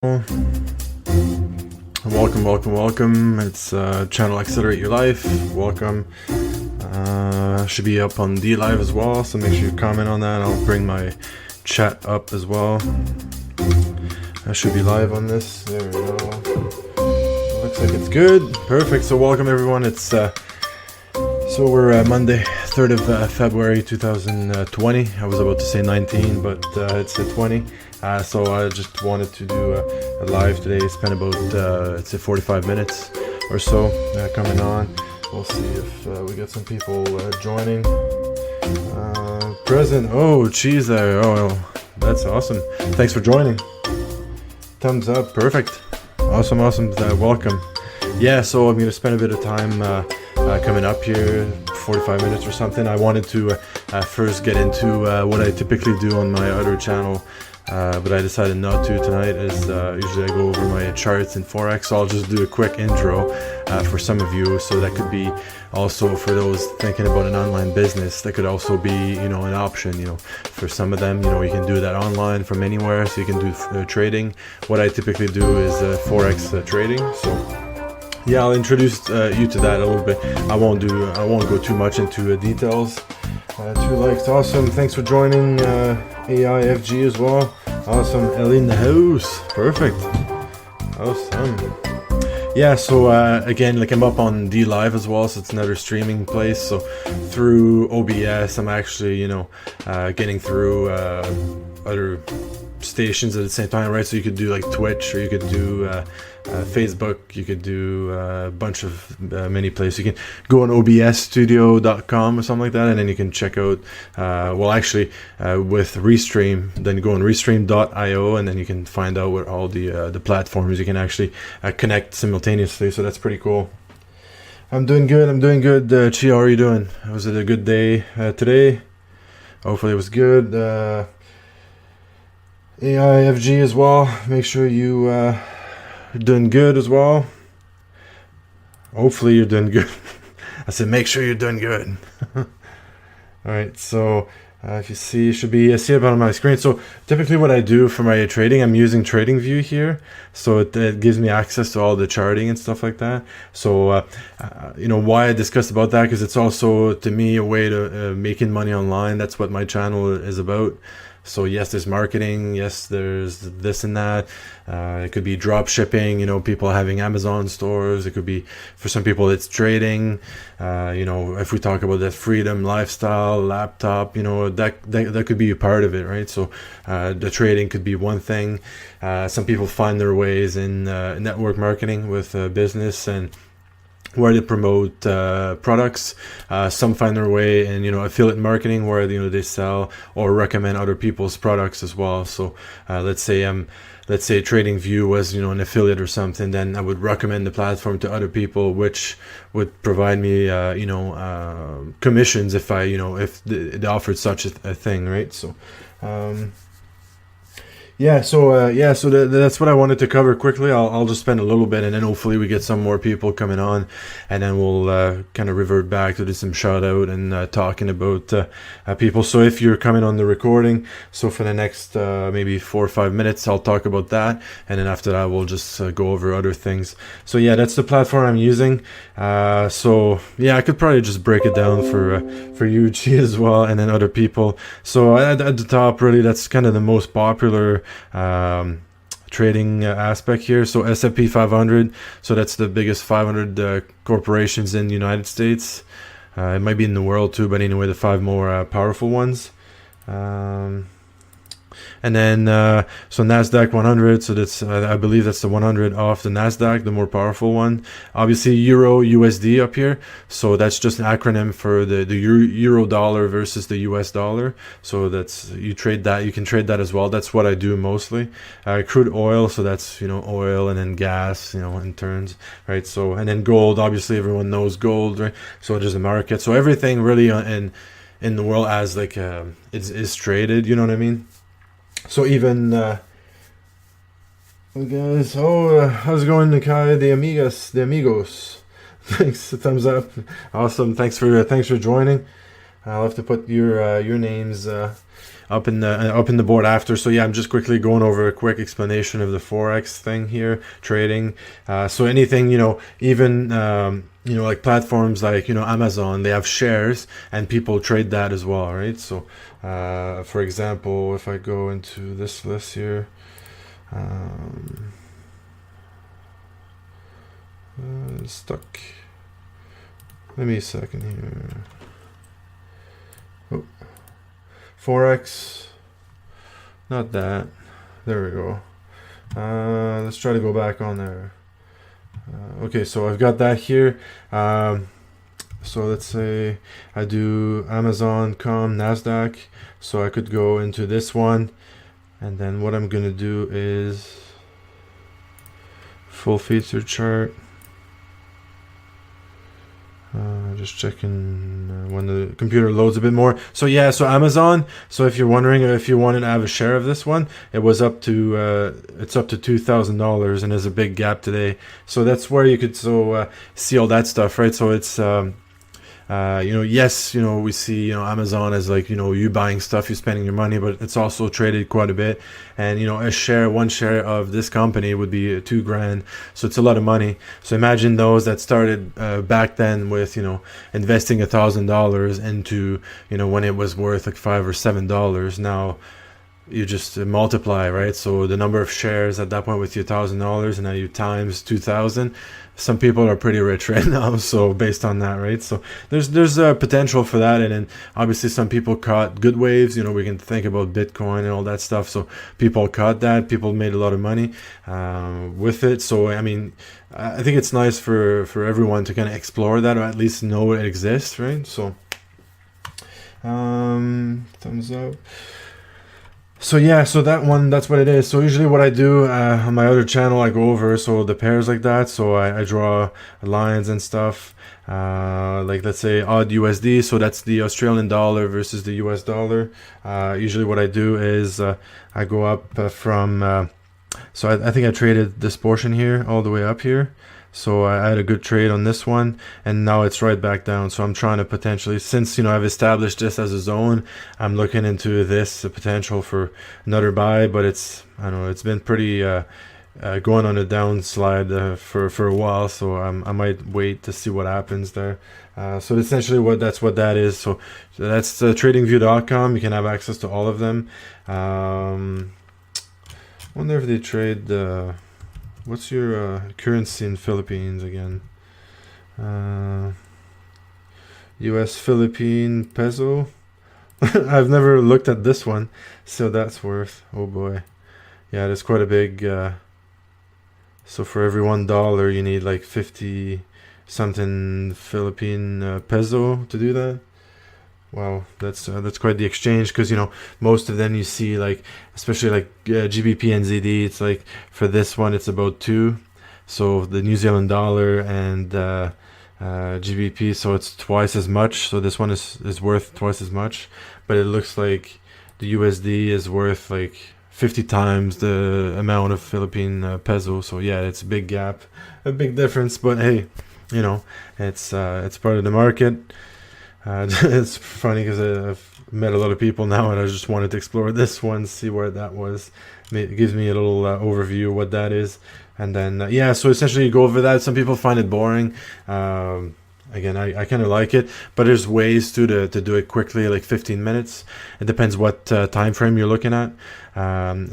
Welcome. It's channel Accelerate Your Life. Welcome. Should be up on D Live as well, so make sure you comment on that. I'll bring my chat up as well. I should be live on this. There we go. Looks like it's good. Perfect. So welcome everyone. It's we're Monday, 3rd of February 2020. I was about to say 19, but it's 20. So I just wanted to do a live today. Spend about it's 45 minutes or so coming on. We'll see if we get some people joining. Present. Oh, geez, there. Oh, that's awesome. Thanks for joining. Thumbs up. Perfect. Awesome. Welcome. Yeah. So I'm gonna spend a bit of time coming up here, 45 minutes or something. I wanted to first get into what I typically do on my other channel. But I decided not to tonight, as usually I go over my charts in Forex. So I'll just do a quick intro for some of you. So that could be also for those thinking about an online business. That could also be, an option. For some of them, you can do that online from anywhere. So you can do trading. What I typically do is Forex trading. So yeah, I'll introduce you to that a little bit. I won't go too much into details. 2 likes, awesome. Thanks for joining. AIFG as well. Awesome. Ellie in the house. Perfect. Awesome. Yeah, so again, like I'm up on D Live as well, so it's another streaming place. So through OBS, I'm actually, getting through other stations at the same time, right? So you could do like Twitch, or you could do Facebook, you could do a bunch of many places. You can go on obsstudio.com or something like that, and then you can check out with Restream, then go on restream.io, and then you can find out what all the platforms you can actually connect simultaneously. So that's pretty cool. I'm doing good. Chi, how are you doing? Was it a good day today? Hopefully it was good. AIFG as well. Make sure you doing good as well. Hopefully you're doing good. I said make sure you're doing good. All right, so if you see, you should be see it on my screen. So typically what I do for my trading, I'm using TradingView here, so it gives me access to all the charting and stuff like that. So why I discussed about that, because it's also to me a way to making money online. That's what my channel is about. So yes, there's marketing, yes, there's this and that. It could be drop shipping, people having Amazon stores. It could be, for some people, it's trading. If we talk about that freedom lifestyle, laptop, that could be a part of it, right? So the trading could be one thing. Some people find their ways in network marketing with business and where they promote products. Some find their way in affiliate marketing, where they sell or recommend other people's products as well. So let's say TradingView was an affiliate or something, then I would recommend the platform to other people, which would provide me commissions if if they offered such a thing, right? So that's what I wanted to cover quickly. I'll just spend a little bit, and then hopefully we get some more people coming on, and then we'll kind of revert back to do some shout out and talking about people. So if you're coming on the recording, so for the next maybe 4 or 5 minutes, I'll talk about that, and then after that we'll just go over other things. So yeah, that's the platform I'm using. So yeah, I could probably just break it down for you, Chi, as well, and then other people. So at the top, really, that's kind of the most popular trading aspect here. So S&P 500, so that's the biggest 500 corporations in the United States. It might be in the world too, but anyway, the 5 more powerful ones. And then so NASDAQ 100, so that's I believe that's the 100 off the NASDAQ, the more powerful one. Obviously Euro USD up here, so that's just an acronym for the Euro dollar versus the US dollar. So that's, you can trade that as well. That's what I do mostly. Crude oil, so that's oil, and then gas, in turns, right? So, and then gold, obviously everyone knows gold, right? So there's a market. So everything really in the world as like is traded, you know what I mean? So even guys, how's it going, Nakai? The amigos. Thanks, thumbs up. Awesome. Thanks for joining. I'll have to put your names up in the board after. So yeah, I'm just quickly going over a quick explanation of the forex thing here, trading. So anything, even like platforms like Amazon, they have shares and people trade that as well, right? So for example, if I go into this list here, stuck. Let me a second here. Oh. Forex, not that. There we go. Let's try to go back on there. Okay, so I've got that here. So let's say I do Amazon.com, NASDAQ. So I could go into this one, and then what I'm gonna do is full feature chart. Just checking when the computer loads a bit more. So yeah, so Amazon. So if you're wondering if you wanted to have a share of this one, it was up to it's up to $2,000, and there's a big gap today. So that's where you could see all that stuff, right? So it's yes, we see Amazon as like you buying stuff, you spending your money, but it's also traded quite a bit. And one share of this company would be $2,000, so it's a lot of money. So imagine those that started back then with investing $1,000 into when it was worth like $5 or $7. Now you just multiply, right? So the number of shares at that point with your $1,000, and now you times 2,000. Some people are pretty rich right now, so based on that, right? So there's a potential for that, and then obviously some people caught good waves. We can think about Bitcoin and all that stuff. So people caught that. People made a lot of money with it. So I mean, I think it's nice for everyone to kind of explore that, or at least know it exists, right? So thumbs up. So yeah, so that's what it is. So usually what I do on my other channel, I go over the pairs like that. So I draw lines and stuff. Like let's say AUD USD, so that's the Australian dollar versus the US dollar. Usually what I do is I go up from, so I think I traded this portion here all the way up here. So I had a good trade on this one, and now it's right back down. So I'm trying to potentially, since I've established this as a zone, I'm looking into this potential for another buy. But I don't know, it's been pretty going on a downslide for a while. So I might wait to see what happens there. So essentially that's what that is. So that's tradingview.com. You can have access to all of them. Wonder if they trade. What's your currency in Philippines again? US Philippine peso. I've never looked at this one. So that's worth, oh boy. Yeah, there's quite a big, so for every $1 you need like 50 something Philippine peso to do that. Wow, that's quite the exchange, because most of them you see, like especially like GBP and ZD, it's like for this one it's about 2. So the New Zealand dollar and GBP, so it's twice as much. So this one is worth twice as much, but it looks like the USD is worth like 50 times the amount of Philippine peso. So yeah, it's a big gap, a big difference. But hey, it's part of the market. It's funny because I've met a lot of people now, and I just wanted to explore this one, see where that was. It gives me a little overview of what that is. And then yeah, so essentially you go over that. Some people find it boring. Again, I kind of like it, but there's ways to do it quickly, like 15 minutes. It depends what time frame you're looking at.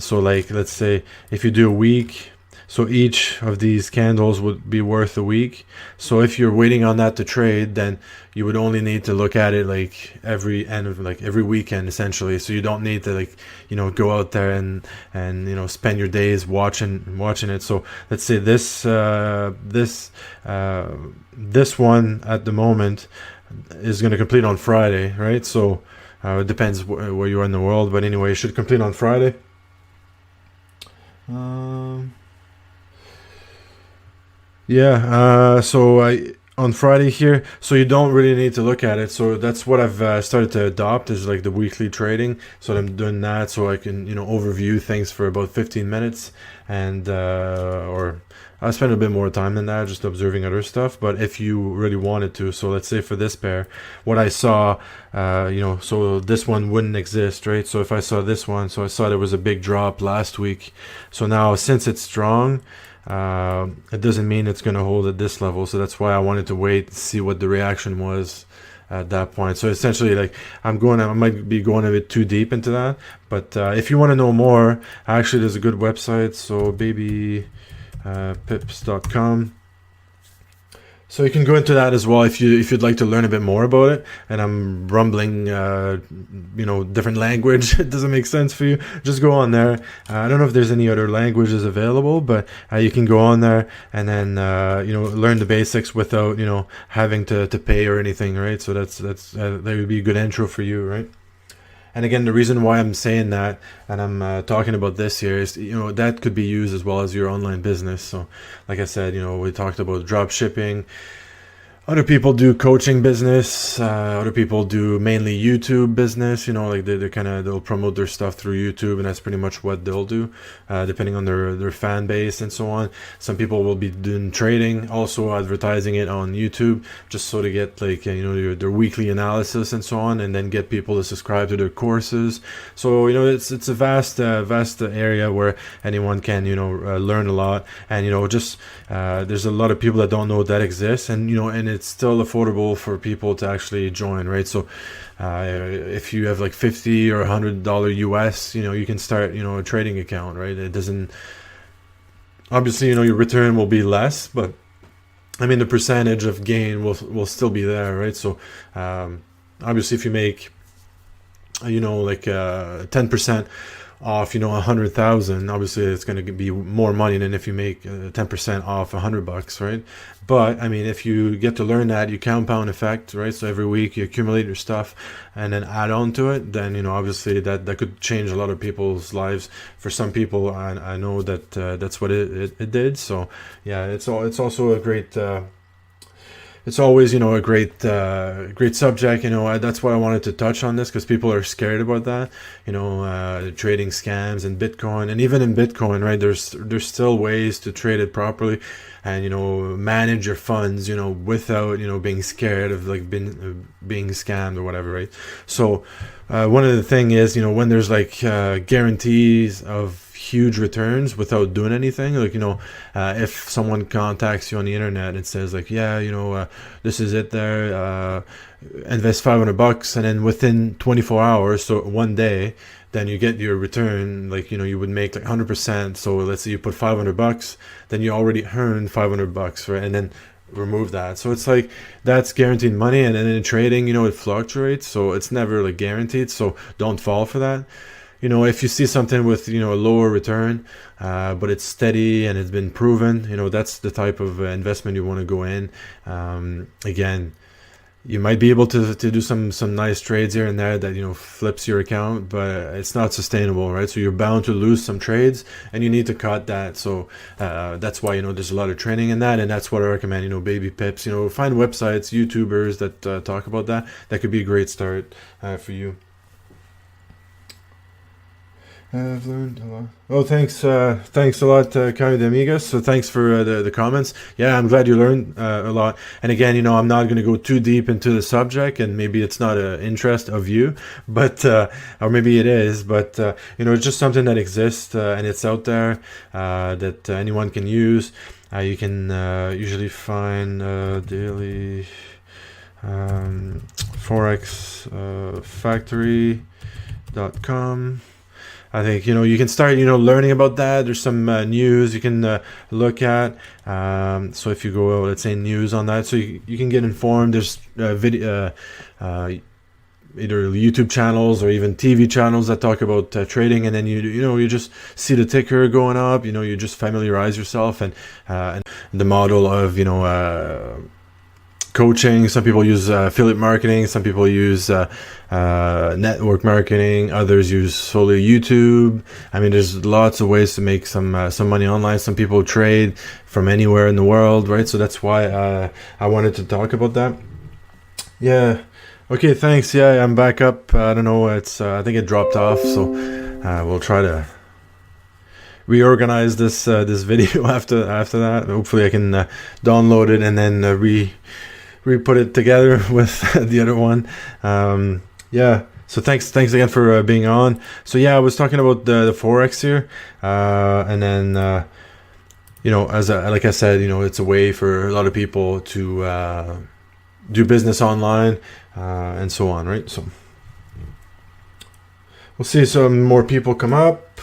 So like, let's say if you do a week, so each of these candles would be worth a week. So if you're waiting on that to trade, then you would only need to look at it like every end of like every weekend essentially. So you don't need to go out there and spend your days watching it. So let's say this one at the moment is going to complete on Friday, right? So it depends where you are in the world, but anyway, it should complete on Friday. Yeah, so on Friday here, so you don't really need to look at it. So that's what I've started to adopt, is like the weekly trading. So I'm doing that so I can overview things for about 15 minutes, and or I spend a bit more time than that just observing other stuff. But if you really wanted to, so let's say for this pair, what I saw, so this one wouldn't exist, right? So if I saw this one, so I saw there was a big drop last week. So now since it's strong, it doesn't mean it's going to hold at this level. So that's why I wanted to wait and see what the reaction was at that point. So essentially, like I might be going a bit too deep into that. But if you want to know more, actually there's a good website. So babypips.com. So you can go into that as well if you'd like to learn a bit more about it. And I'm rumbling, different language. It doesn't make sense for you. Just go on there. I don't know if there's any other languages available, but you can go on there and then learn the basics without having to pay or anything, right? So that would be a good intro for you, right? And again, the reason why I'm saying that and I'm talking about this here is, that could be used as well as your online business. So like I said, we talked about drop shipping. Other people do coaching business. Other people do mainly YouTube business. Like they'll promote their stuff through YouTube, and that's pretty much what they'll do, depending on their fan base and so on. Some people will be doing trading, also advertising it on YouTube, just so to get their weekly analysis and so on, and then get people to subscribe to their courses. So it's a vast area where anyone can learn a lot, and there's a lot of people that don't know that exists, and it's still affordable for people to actually join, right? So if you have like $50 or $100 US, you can start a trading account, right? It doesn't, obviously your return will be less, but I mean the percentage of gain will still be there, right? So obviously if you make 10% off 100,000, obviously it's going to be more money than if you make 10% off $100, right? But I mean, if you get to learn that, you compound effect, right? So every week you accumulate your stuff and then add on to it, then obviously that could change a lot of people's lives. For some people, I know that that's what it did. So yeah, it's also a great it's always a great subject. That's why I wanted to touch on this, because people are scared about that, trading scams and Bitcoin. And even in Bitcoin, right, there's still ways to trade it properly and manage your funds without being scared of being scammed or whatever, right? So one of the thing is when there's guarantees of huge returns without doing anything, if someone contacts you on the internet and says this is it there, invest $500, and then within 24 hours, so one day, then you get your return, you would make 100%. So let's say you put $500, then you already earned $500, right? And then remove that. So it's that's guaranteed money. And then in trading, it fluctuates, so it's never guaranteed. So don't fall for that. If you see something with a lower return, but it's steady and it's been proven, that's the type of investment you want to go in. Again, you might be able to do some nice trades here and there that flips your account, but it's not sustainable, right? So you're bound to lose some trades, and you need to cut that. So that's why there's a lot of training in that, and that's what I recommend. Baby pips. Find websites, YouTubers that talk about that. That could be a great start for you. I've learned a lot. Oh, thanks a lot, Cami de Amigas. So thanks for the comments. Yeah, I'm glad you learned a lot. And again, I'm not going to go too deep into the subject, and maybe it's not an interest of you, but or maybe it is. But it's just something that exists and it's out there that anyone can use. You can usually find daily FOREX factory.com. I think you can start learning about that. There's some news you can look at. So if you go, let's say, news on that, so you can get informed. There's video, either YouTube channels or even TV channels that talk about trading, and then you just see the ticker going up. You just familiarize yourself and the model of coaching. Some people use affiliate marketing. Some people use network marketing. Others use solely YouTube. I mean, there's lots of ways to make some money online. Some people trade from anywhere in the world, right? So that's why I wanted to talk about that. Yeah. Okay. Thanks. Yeah, I'm back up. I don't know. It's I think it dropped off. So we'll try to reorganize this video after that. Hopefully I can download it and then re-put it together with the other one. Yeah. So thanks again for being on. So yeah, I was talking about the Forex here, and then you know, like I said, you know, it's a way for a lot of people to do business online, and so on, right? So we'll see some more people come up.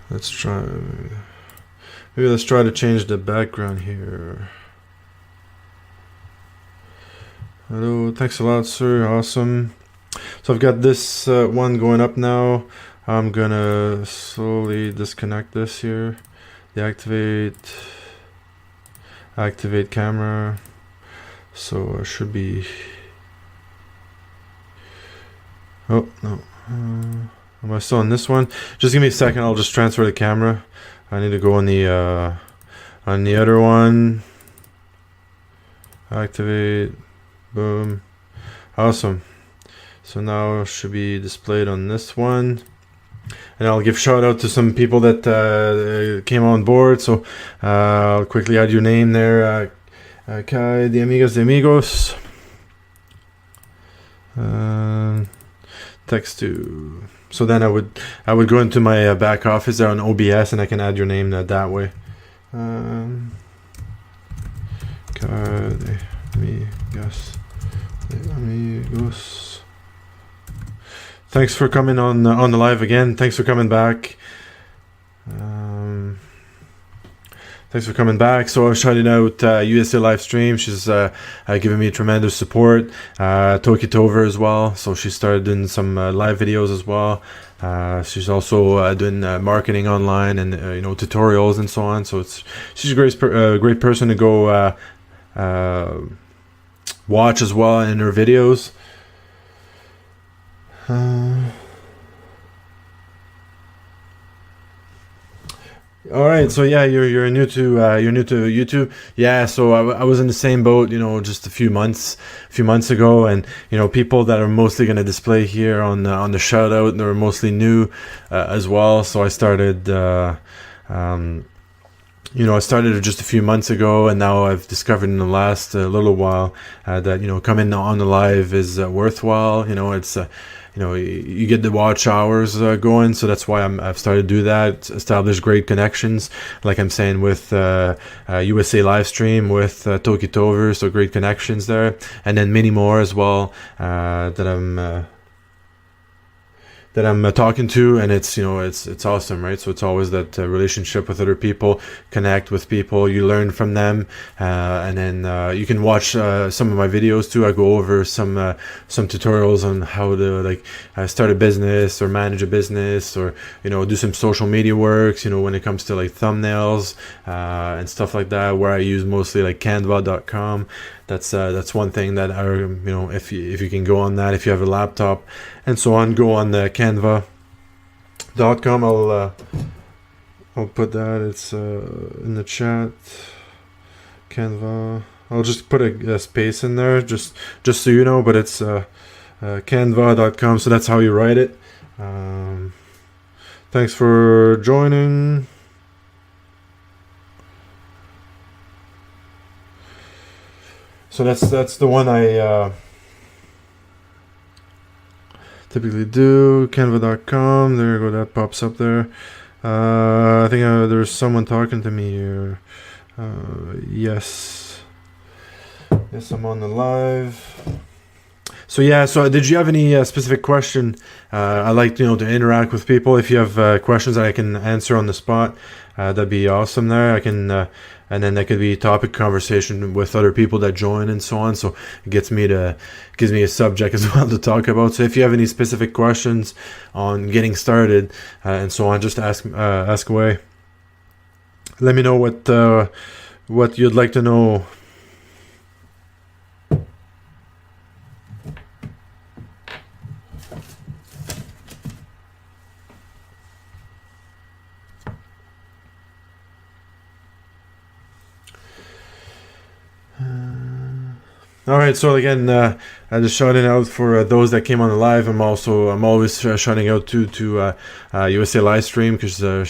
Let's try. Maybe let's try to change the background here. Hello, thanks a lot, sir. Awesome. So I've got this one going up now. I'm gonna slowly disconnect this here. Activate camera. So I should be. Oh no. Am I still on this one? Just give me a second. I'll just transfer the camera. I need to go on the other one. Activate. Boom. Awesome. So now it should be displayed on this one. And I'll give shout out to some people that came on board. So I'll quickly add your name there. Kai de Amigos. Text to. So then I would go into my back office there on OBS and I can add your name that way. Kai de Amigos. Thanks for coming on the live again. Thanks for coming back. Thanks for coming back. So I was shouting out USA live stream. She's giving me tremendous support. Toki Tover as well. So she started doing some live videos as well. She's also doing marketing online and you know, tutorials and so on. So she's a great person to go watch as well in her videos. All right, so yeah, you're new to YouTube. Yeah, so I was in the same boat, you know, just a few months ago, and you know, people that are mostly going to display here on the shout out, they're mostly new as well. So I started. You know, I started just a few months ago, and now I've discovered in the last little while that, you know, coming on the live is worthwhile. You know, it's you know, you get the watch hours going, so that's why I've started to do that. Establish great connections, like I'm saying with USA live stream with Toki Tover, so great connections there, and then many more as well that I'm talking to, and it's, you know, it's awesome, right? So it's always that relationship with other people, connect with people, you learn from them, and then you can watch some of my videos too. I go over some tutorials on how to like start a business or manage a business, or you know, do some social media works, you know, when it comes to like thumbnails and stuff like that, where I use mostly like Canva.com. That's one thing that you know, if you can go on that, if you have a laptop and so on, go on the Canva.com. I'll put that. It's in the chat. Canva. I'll just put a space in there, just so you know. But it's Canva.com. So that's how you write it. Thanks for joining. So that's the one I typically do. Canva.com. There you go. That pops up there. I think there's someone talking to me here. Yes, I'm on the live. So yeah, so did you have any specific question? I like, you know, to interact with people. If you have questions that I can answer on the spot, that'd be awesome there. I can, and then that could be topic conversation with other people that join and so on. So it gives me a subject as well to talk about. So if you have any specific questions on getting started and so on, just ask away. Let me know what you'd like to know. All right, so again, I just shouting out for those that came on the live. I'm always shouting out to USA Livestream because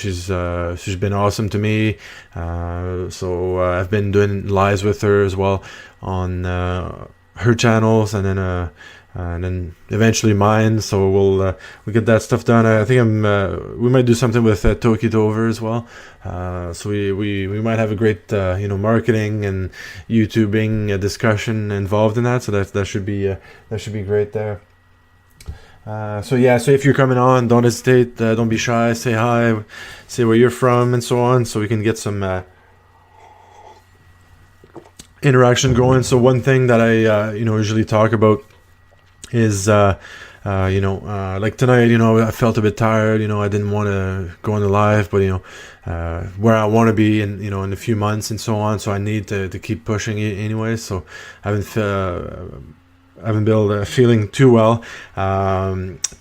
she's been awesome to me. So I've been doing lives with her as well on her channels, and then eventually mine. So we'll get that stuff done. I think we might do something with Toki Dover as well. So we might have a great marketing and YouTubing discussion involved in that. So that should be great there. So if you're coming on, don't hesitate, don't be shy, say hi, say where you're from and so on, so we can get some interaction going. So one thing that I usually talk about is like tonight, I felt a bit tired, I didn't want to go on the live, but where I want to be in a few months and so on, so I need to keep pushing it anyway. So I haven't been feeling too well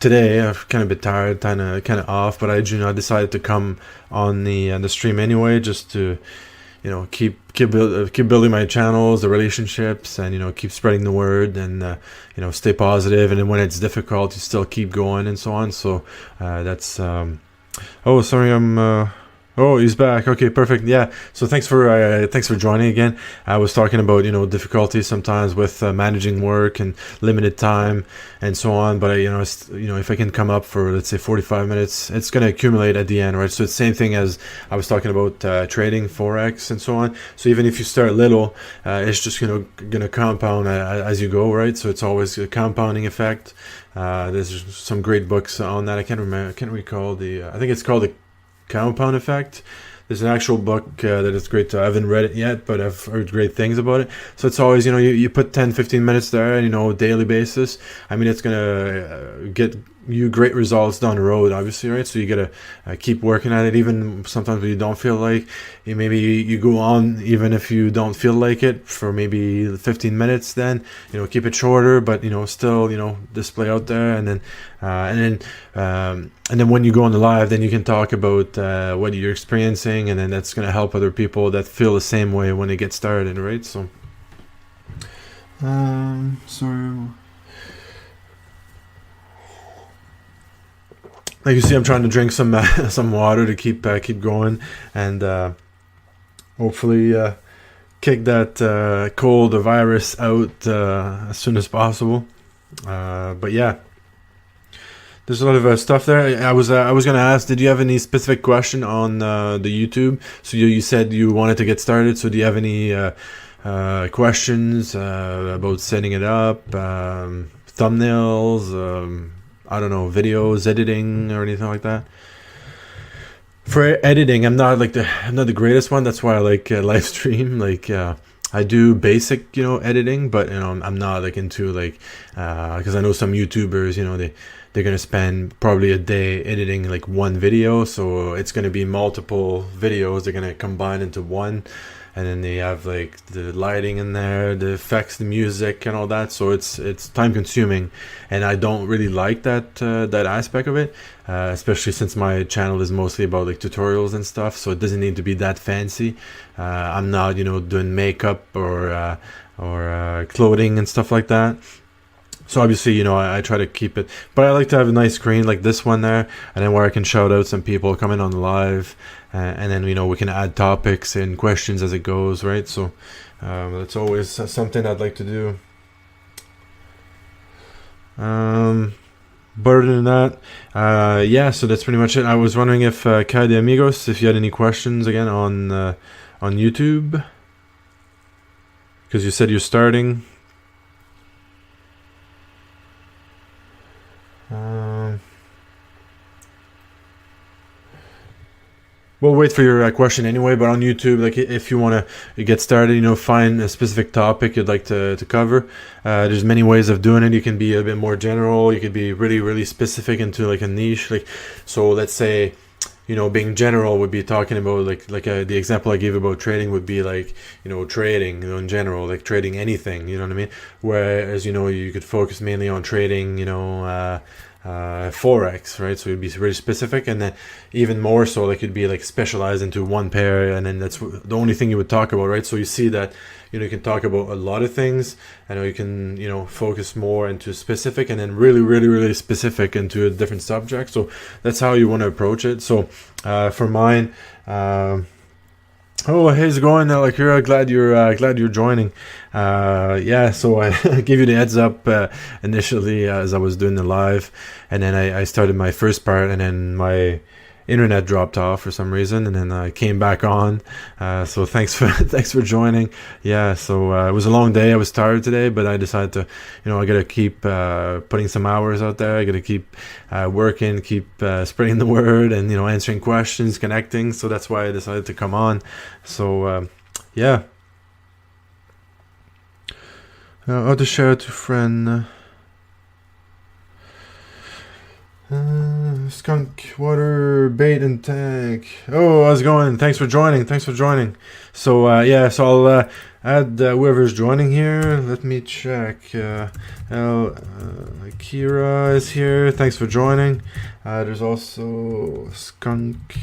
today. I'm kind of a bit tired, kind of off, but I decided to come on the stream anyway, just to keep building my channels, the relationships, and keep spreading the word, and stay positive. And then when it's difficult, you still keep going and so on. So that's oh, sorry, oh, he's back. Okay, perfect. Yeah. So thanks for joining again. I was talking about difficulties sometimes with managing work and limited time and so on. But if I can come up for, let's say, 45 minutes, it's going to accumulate at the end, right? So it's the same thing as I was talking about trading FOREX and so on. So even if you start little, it's just gonna compound as you go, right? So it's always a compounding effect. There's some great books on that. I can't recall I think it's called the Compound Effect. There's an actual book that is great. I haven't read it yet, but I've heard great things about it. So it's always, you put 10-15 minutes there, daily basis. I mean, it's gonna get you great results down the road, obviously, right? So you gotta keep working at it, even sometimes when you don't feel like. Maybe you go on even if you don't feel like it for maybe 15 minutes. Then keep it shorter, but still display out there, and then when you go on the live, then you can talk about what you're experiencing, and then that's gonna help other people that feel the same way when they get started, right? So sorry. Like you see, I'm trying to drink some water to keep going, and hopefully kick that cold or virus out as soon as possible. But yeah, there's a lot of stuff there. I was gonna ask, did you have any specific question on the YouTube? So you said you wanted to get started. So do you have any questions about setting it up, thumbnails? I don't know, videos, editing, or anything like that. For editing, I'm not the greatest one. That's why I like live stream. I do basic, editing, but I'm not into because I know some YouTubers, they're gonna spend probably a day editing one video, so it's gonna be multiple videos. They're gonna combine into one. And then they have the lighting in there, the effects, the music, and all that. So it's time consuming, and I don't really like that aspect of it, especially since my channel is mostly about tutorials and stuff. So it doesn't need to be that fancy. I'm not doing makeup or clothing and stuff like that. So obviously, I try to keep it, but I like to have a nice screen like this one there, and then where I can shout out some people coming on the live, and then we can add topics and questions as it goes, right? So that's always something I'd like to do. But other than that, so that's pretty much it. I was wondering if Kai de Amigos, if you had any questions again on YouTube, because you said you're starting. We'll wait for your question anyway, but on YouTube, if you want to get started, find a specific topic you'd like to cover. There's many ways of doing it. You can be a bit more general. You could be really, really specific into a niche. So let's say, being general would be talking about the example I gave about trading would be trading, in general, trading anything, you know what I mean? Whereas, you could focus mainly on trading, FOREX, right? So you'd be really specific, and then even more so, like you'd be like specialized into one pair, and then that's the only thing you would talk about, right? So you see that, you know, you can talk about a lot of things. I know you can, you know, focus more into specific, and then really, really, really specific into a different subject. So that's how you want to approach it. So for mine, oh, how's it going, Lakira? Glad you're joining. Yeah, so I gave you the heads up initially as I was doing the live, and then I started my first part, and then my internet dropped off for some reason, and then I came back on. So thanks for joining. Yeah, so it was a long day. I was tired today, but I decided to, you know, I gotta keep putting some hours out there. I gotta keep working, keep spreading the word, and, you know, answering questions, connecting. So that's why I decided to come on. So yeah. How to share to friend. Skunk, water, bait, and tank. Oh, how's it going? Thanks for joining. So yeah, so I'll add whoever's joining here. Let me check. Kira is here. Thanks for joining. There's also Skunk.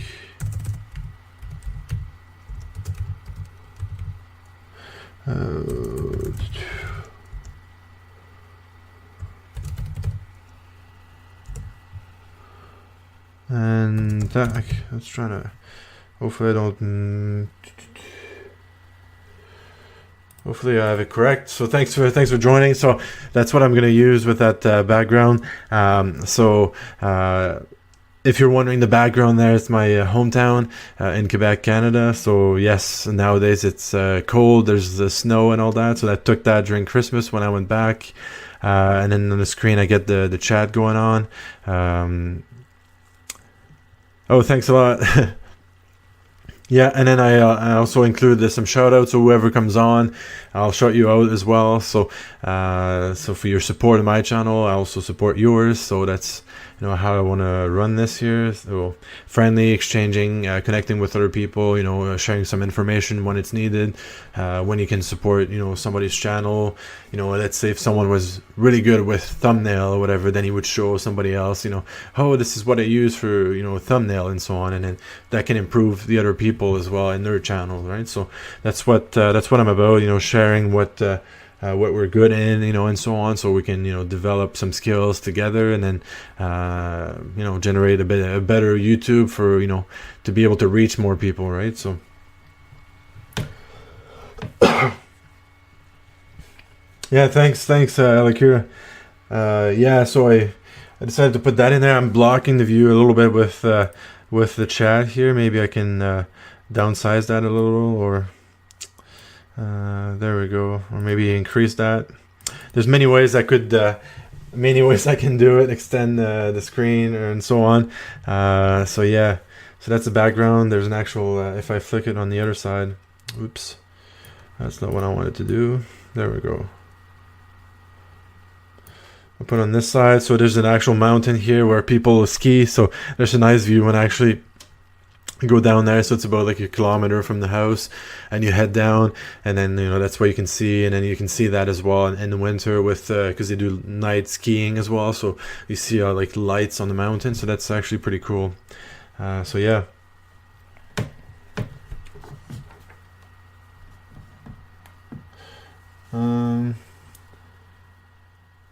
And that, let's try to, hopefully I don't, hopefully I have it correct. So thanks for joining. So that's what I'm going to use with that background. If you're wondering, the background there is my hometown in Quebec, Canada. So yes, nowadays it's cold, there's the snow and all that. So I took that during Christmas when I went back. And then on the screen I get the chat going on. Oh, thanks a lot. Yeah, and then I also include some shout outs, so whoever comes on, I'll shout you out as well. So so for your support of my channel, I also support yours. So that's, you know, how I want to run this here. So friendly, exchanging, connecting with other people, you know, sharing some information when it's needed, when you can support, you know, somebody's channel. You know, let's say if someone was really good with thumbnail or whatever, then he would show somebody else, you know, oh, this is what I use for, you know, thumbnail and so on, and then that can improve the other people as well in their channel, right? So that's what I'm about, you know, sharing what we're good in, you know, and so on, so we can, you know, develop some skills together, and then you know, generate a better YouTube for, you know, to be able to reach more people, right? So yeah, thanks Alakira. Yeah, so I decided to put that in there. I'm blocking the view a little bit with the chat here. Maybe I can downsize that a little, or there we go, or maybe increase that. There's many ways I could I can do it, extend the screen and so on. So yeah, so that's the background. There's an actual if I flick it on the other side, oops, that's not what I wanted to do. There we go. I'll put on this side, so there's an actual mountain here where people ski, so there's a nice view when I actually go down there. So it's about like a kilometer from the house, and you head down, and then, you know, that's what you can see. And then you can see that as well in the winter with because they do night skiing as well, so you see like lights on the mountain, so that's actually pretty cool. So yeah.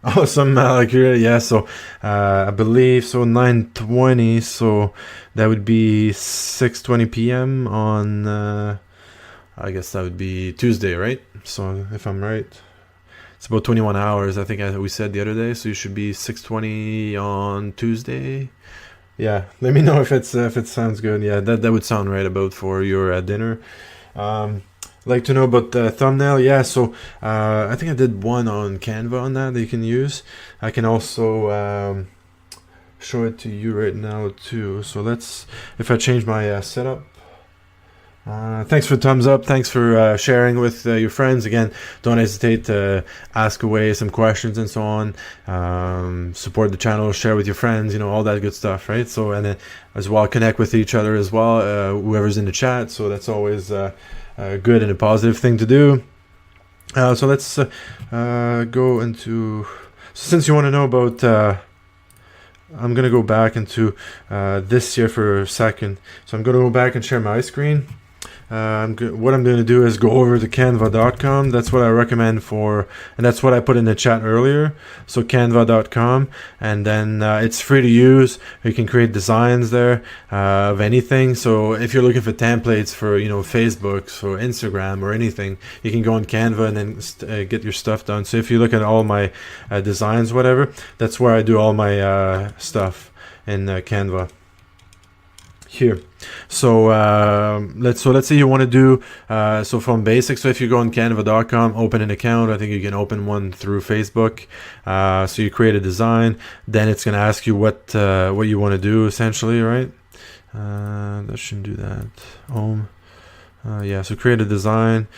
Awesome, yeah, so I believe so 9:20, so that would be 6:20 p.m. on I guess that would be Tuesday, right? So if I'm right, it's about 21 hours, I think we said the other day, so you should be 6:20 on Tuesday. Yeah, let me know if it sounds good. Yeah, that would sound right about for your dinner. Like to know about the thumbnail. Yeah, so I think I did one on Canva on that you can use. I can also show it to you right now too. So let's, if I change my setup. Thanks for the thumbs up. Thanks for sharing with your friends. Again, don't hesitate to ask away some questions and so on. Support the channel, share with your friends, you know, all that good stuff, right? So, and then as well, connect with each other as well, whoever's in the chat. So that's always a good and a positive thing to do. So let's go into, since you want to know about I'm gonna go back into this here for a second. So I'm gonna go back and share my screen. What I'm going to do is go over to canva.com. That's what I recommend for, and that's what I put in the chat earlier. So canva.com, and then it's free to use. You can create designs there of anything. So if you're looking for templates for, you know, Facebook, for Instagram or anything, you can go on Canva and then get your stuff done. So if you look at all my designs, whatever, that's where I do all my stuff in Canva. Here. So let's say you want to do so from basics. So if you go on canva.com, open an account. I think you can open one through Facebook. So you create a design, then it's going to ask you what you want to do, essentially, right? That shouldn't do that. Home. Yeah, so create a design.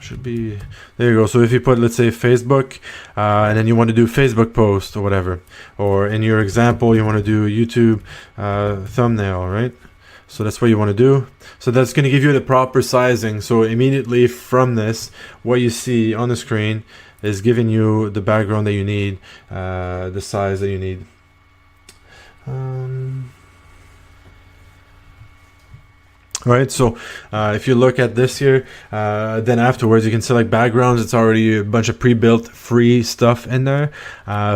Should be there you go. So if you put, let's say, Facebook, and then you want to do Facebook post or whatever, or in your example you want to do YouTube thumbnail, right? So that's what you want to do. So that's going to give you the proper sizing. So immediately from this, what you see on the screen is giving you the background that you need, the size that you need. Right, so if you look at this here, then afterwards you can select backgrounds. It's already a bunch of pre-built free stuff in there.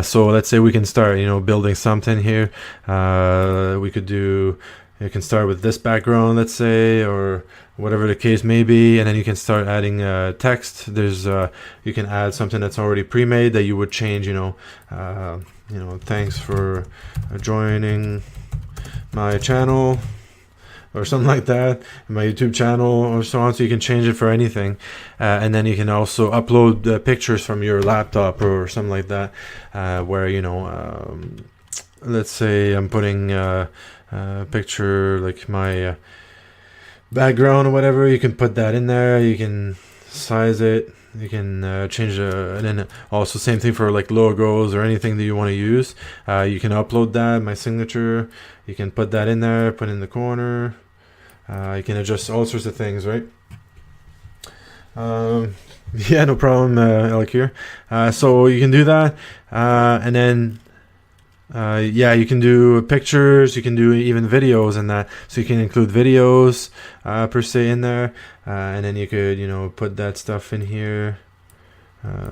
So let's say we can start, you know, building something here. We could do, you can start with this background, let's say, or whatever the case may be, and then you can start adding text. There's you can add something that's already pre-made that you would change, you know, thanks for joining my channel, or something like that, my YouTube channel, or so on. So you can change it for anything, and then you can also upload pictures from your laptop or something like that, where, you know, let's say I'm putting a picture like my background or whatever. You can put that in there. You can size it. You can change and then also same thing for like logos or anything that you want to use. You can upload that, my signature. You can put that in there, put it in the corner. You can adjust all sorts of things, right? Yeah, no problem, Alec here. So you can do that, and then yeah, you can do pictures, you can do even videos and that. So you can include videos per se in there, and then you could, you know, put that stuff in here.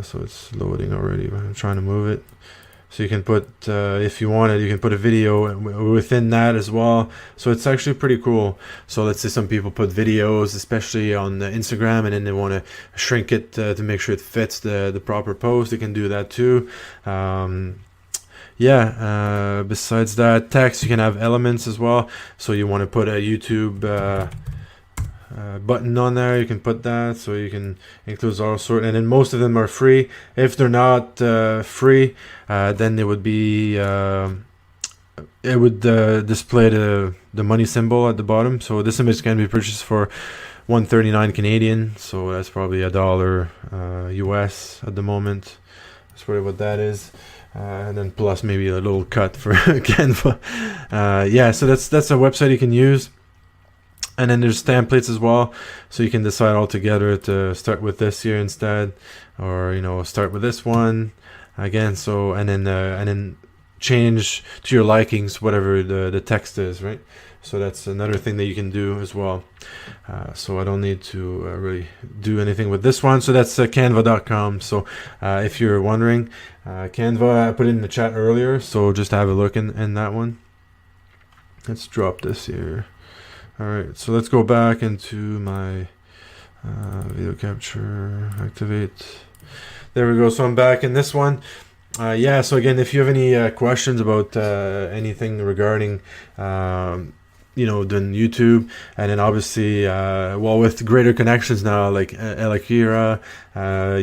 So it's loading already, but I'm trying to move it. So you can put, if you wanted, you can put a video within that as well. So it's actually pretty cool. So let's say some people put videos, especially on Instagram, and then they want to shrink it to make sure it fits the proper post. They can do that too. Yeah, besides that, text, you can have elements as well. So you want to put a YouTube button on there, you can put that. So you can include all sorts, and then most of them are free. If they're not free, then they would be it would display the money symbol at the bottom. So this image can be purchased for $139 Canadian, so that's probably $1 US at the moment. That's probably what that is. And then plus maybe a little cut for Canva. Yeah, so that's a website you can use. And then there's templates as well, so you can decide altogether to start with this here instead, or, you know, start with this one again. So and then change to your likings whatever the text is, right? So that's another thing that you can do as well. So I don't need to really do anything with this one. So that's canva.com. So if you're wondering, Canva, I put it in the chat earlier, so just have a look in that one. Let's drop this here. All right, so let's go back into my video capture, activate. There we go. So I'm back in this one. Yeah, so again, if you have any questions about anything regarding you know, doing YouTube, and then obviously well, with greater connections now, like Alakira,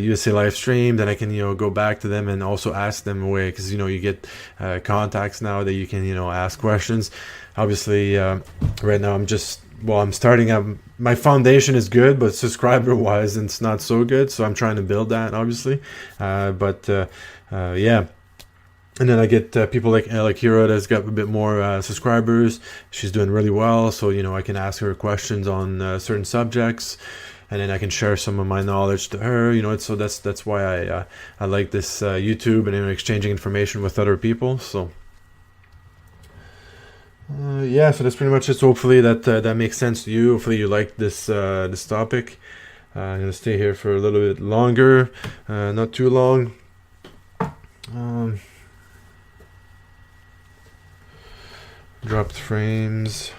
USA live stream, then I can, you know, go back to them and also ask them away, because, you know, you get contacts now that you can, you know, ask questions. Obviously right now I'm starting up. My foundation is good, but subscriber wise it's not so good, so I'm trying to build that, obviously. Yeah. And then I get people like Kira that's got a bit more subscribers. She's doing really well, so, you know, I can ask her questions on certain subjects. and then I can share some of my knowledge to her. So that's why I like this YouTube, and exchanging information with other people. So yeah, so that's pretty much it. So hopefully that makes sense to you. Hopefully you like this topic. I'm gonna stay here for a little bit longer, not too long. Dropped frames.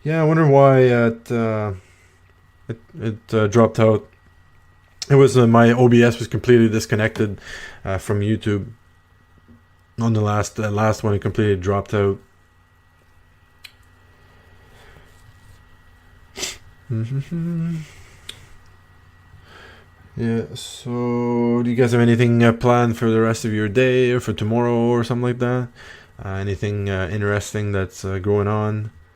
Yeah, I wonder why it dropped out. It was my OBS was completely disconnected from YouTube. On the last one, it completely dropped out. Yeah, so do you guys have anything planned for the rest of your day or for tomorrow or something like that? Anything interesting that's going on?